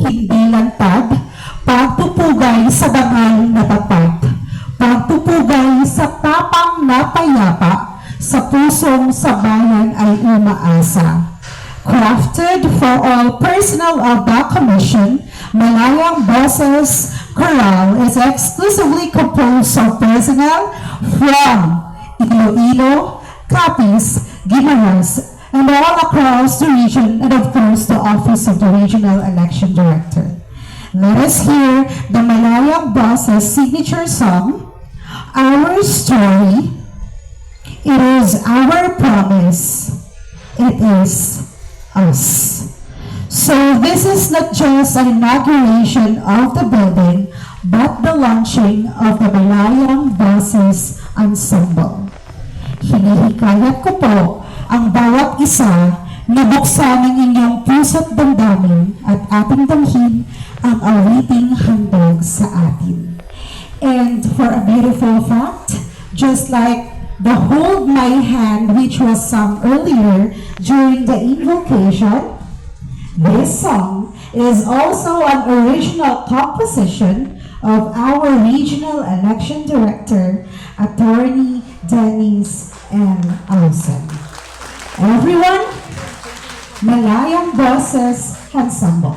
hindi lantad, pagpupugay sa banal na tapat, pagpupugay sa tapang na payapa, sa pusong sa bayan ay umaasa. Crafted for all personnel of the Commission, Malayang Boses Chorale is exclusively composed of personnel from Iloilo, Capiz, Guimaras, and all across the region, and of course the Office of the Regional Election Director. Let us hear the Malayang Boses signature song, Our Story. It is our promise. It is us. So this is not just an inauguration of the building, but the launching of the Malayang Boses Ensemble. Hinihikayat ko po ang bawat isa na buksan ang inyong puso't damdamin at ating damhin ang awiting handog sa atin. And for a beautiful fact, just like the Hold My Hand, which was sung earlier during the invocation, this song is also an original composition of our Regional Election Director, Attorney Dennis M. Alson. Everyone, Malayang Boses Ensemble.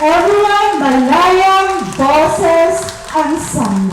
Everyone, malayang boses ang samba.